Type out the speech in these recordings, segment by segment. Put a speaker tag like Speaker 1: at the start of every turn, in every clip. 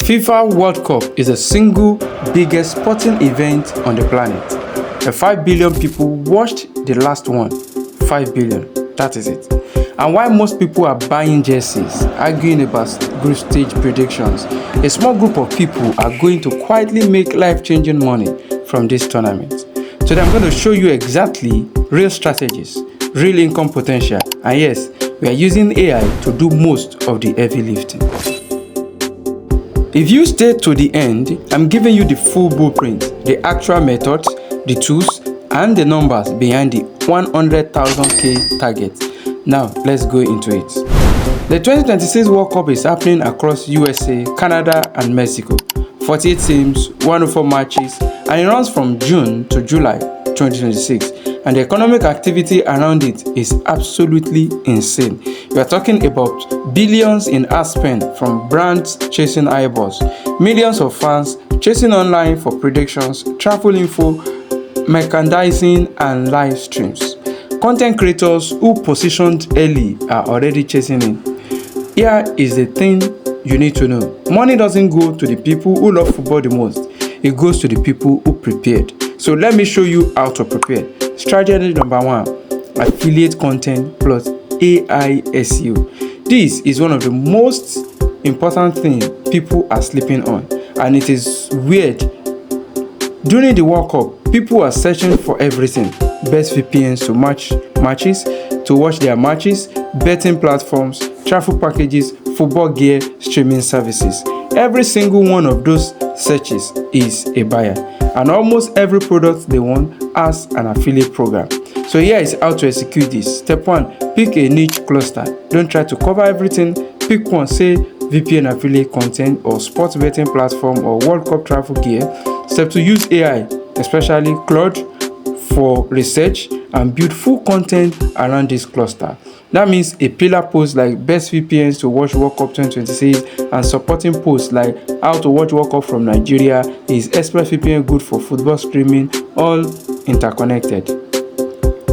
Speaker 1: FIFA World Cup is the single biggest sporting event on the planet. 5 billion people watched the last one. 5 billion, that is it. And while most people are buying jerseys, arguing about group stage predictions, a small group of people are going to quietly make life-changing money from this tournament. Today I'm going to show you exactly real strategies, real income potential, and yes, we are using AI to do most of the heavy lifting. If you stay to the end, I'm giving you the full blueprint, the actual methods, the tools, and the numbers behind the 100,000k target. Now, let's go into it. The 2026 World Cup is happening across USA, Canada, and Mexico. 48 teams, 104 matches, and it runs from June to July 2026. And the economic activity around it is absolutely insane. We are talking about billions in ad spend from brands chasing eyeballs, millions of fans chasing online for predictions, travel info, merchandising, and live streams. Content creators who positioned early are already chasing in. Here is the thing you need to know. Money doesn't go to the people who love football the most. It goes to the people who prepared. So let me show you how to prepare. Strategy number 1, affiliate content plus AI SEO. This is one of the most important things people are sleeping on, and it is weird. During the World Cup, people are searching for everything. Best VPNs to match matches, to watch their matches, betting platforms, travel packages, football gear, streaming services. Every single one of those searches is a buyer, and almost every product they want has an affiliate program. So here is how to execute this. Step 1, pick a niche cluster. Don't try to cover everything. Pick one, say VPN affiliate content or sports betting platform or World Cup travel gear. Step 2, use AI, especially Claude, for research and build full content around this cluster. That means a pillar post like best VPNs to watch World Cup 2026 and supporting posts like how to watch World Cup from Nigeria, is Express VPN good for football streaming, all interconnected.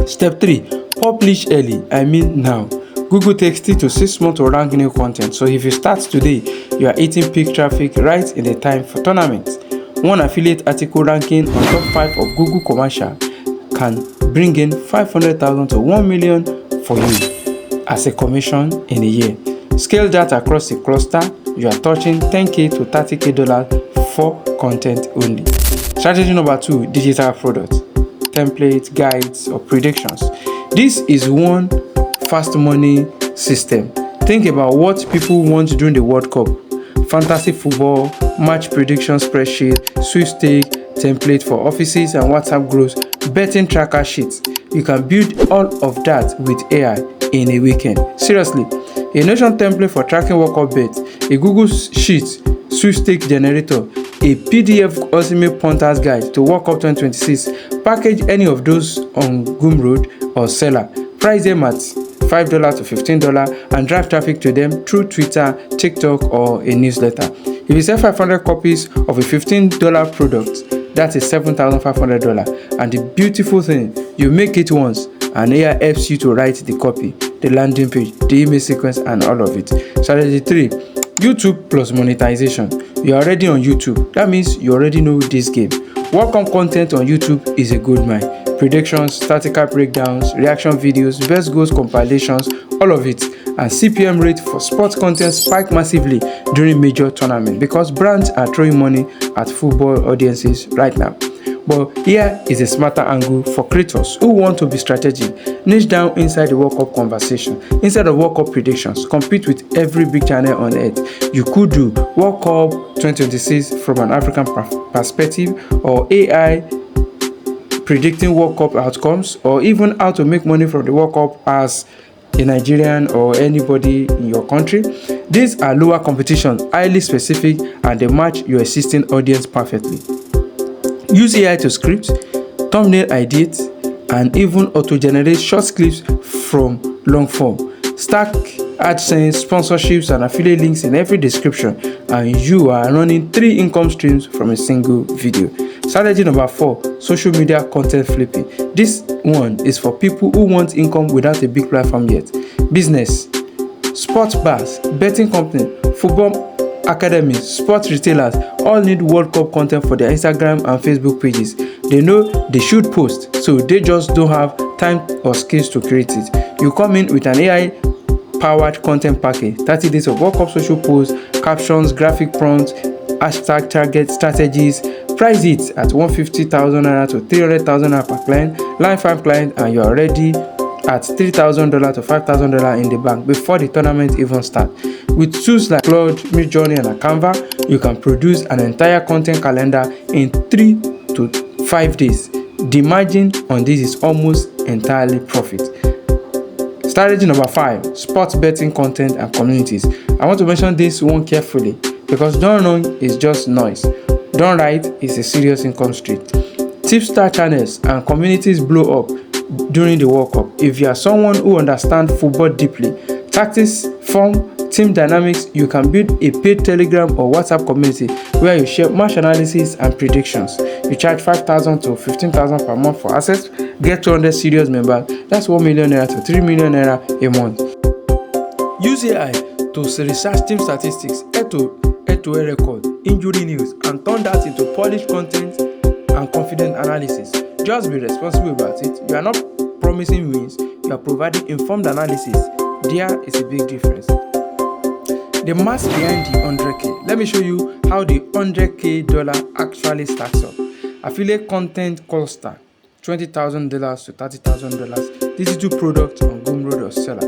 Speaker 1: Step 3, publish early, I mean now. Google takes 3 to 6 months to rank new content, so if you start today, you are eating peak traffic right in the time for tournaments. One affiliate article ranking on top 5 of Google commercial can bring in 500,000 to 1 million for you as a commission in a year. Scale that across the cluster, you are touching $10k to $30k for content only. Strategy number 2, digital products, templates, guides, or predictions. This is one fast money system. Think about what people want during the World Cup. Fantasy football, match prediction spreadsheet, sweepstake, template for offices and WhatsApp groups, betting tracker sheets. You can build all of that with AI in a weekend. Seriously, a Notion template for tracking World Cup bets, a Google Sheet sweepstake generator, a PDF ultimate punters guide to World Cup 2026. Package any of those on Gumroad or Seller. Price them at $5 to $15 and drive traffic to them through Twitter, TikTok, or a newsletter. If you sell 500 copies of a $15 product, that is $7,500. And the beautiful thing, you make it once and AI helps you to write the copy, the landing page, the email sequence, and all of it. Strategy 3, YouTube plus monetization. You're already on YouTube. That means you already know this game. Welcome content on YouTube is a good mine. Predictions, statistical breakdowns, reaction videos, best goals compilations, all of it. And CPM rate for sports content spike massively during major tournaments because brands are throwing money at football audiences right now. But here is a smarter angle for creators who want to be strategic. Niche down inside the World Cup conversation. Instead of World Cup predictions, compete with every big channel on earth. You could do World Cup 2026 from an African perspective, or AI predicting World Cup outcomes, or even how to make money from the World Cup as a Nigerian or anybody in your country. These are lower competition, highly specific, and they match your existing audience perfectly. Use AI to script, thumbnail ideas, and even auto-generate short clips from long form. Stack AdSense, sponsorships, and affiliate links in every description, and you are running 3 income streams from a single video. Strategy number 4, social media content flipping. This one is for people who want income without a big platform yet. Business, sports bars, betting company, football academies, sports retailers all need World Cup content for their Instagram and Facebook pages. They know they should post, so they just don't have time or skills to create it. You come in with an AI powered content package, 30 days of World Cup social posts, captions, graphic prompts, hashtag target strategies. Price it at 150,000 naira to 300,000 naira per client, line 5 clients, and you are ready at $3,000 to $5,000 in the bank before the tournament even starts. With tools like Claude, Midjourney, and Canva, you can produce an entire content calendar in 3 to 5 days. The margin on this is almost entirely profit. Strategy number 5: sports betting content and communities. I want to mention this one carefully because done wrong is just noise. Done right is a serious income stream. Tipster channels and communities blow up during the World Cup. If you are someone who understands football deeply, tactics, form, team dynamics, you can build a paid Telegram or WhatsApp community where you share match analysis and predictions. You charge 5,000 to 15,000 per month for access. Get 200 serious members. That's 1 million naira to 3 million naira a month. Use AI to research team statistics, head-to-head record, injury news, and turn that into polished content and confident analysis. Just be responsible about it. You are not promising wins, you are providing informed analysis. There is a big difference. The math behind the 100K. Let me show you how the $100K actually stacks up. Affiliate content cluster, $20,000 to $30,000. Digital product on Gumroad or Seller,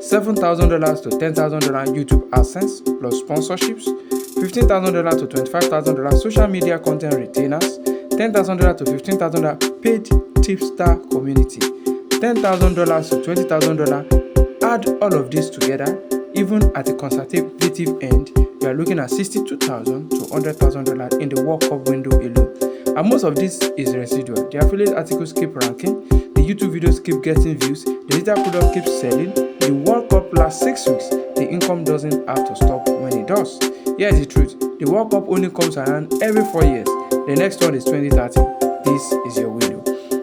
Speaker 1: $7,000 to $10,000 YouTube AdSense plus sponsorships, $15,000 to $25,000 social media content retainers, $10,000 to $15,000 paid tipster community, $10,000 to $20,000. Add all of this together, even at a conservative end, you are looking at $62,000 to $100,000 in the World Cup window alone. And most of this is residual. The affiliate articles keep ranking, the YouTube videos keep getting views, the digital product keeps selling. The World Cup lasts 6 weeks. The income doesn't have to stop when it does. Here's the truth: the World Cup only comes around every 4 years. The next one is 2030. This is your window.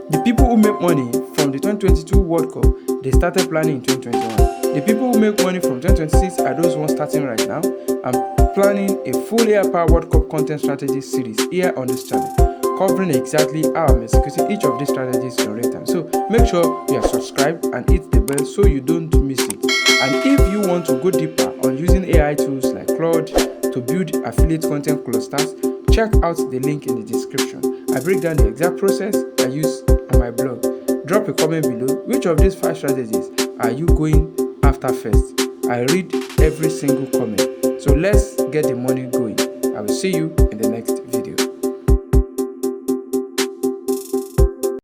Speaker 1: The people who make money from the 2022 World Cup, they started planning in 2021. The people who make money from 2026 are those ones starting right now. I'm planning a full AI-powered World Cup content strategy series here on this channel, covering exactly how I'm executing each of these strategies in real time. So make sure you are subscribed and hit the bell so you don't miss it. And if you want to go deeper on using AI tools like Claude to build affiliate content clusters, check out the link in the description. I break down the exact process I use on my blog. Drop a comment below. Which of these 5 strategies are you going after first? I read every single comment. So let's get the money going. I will see you in the next video.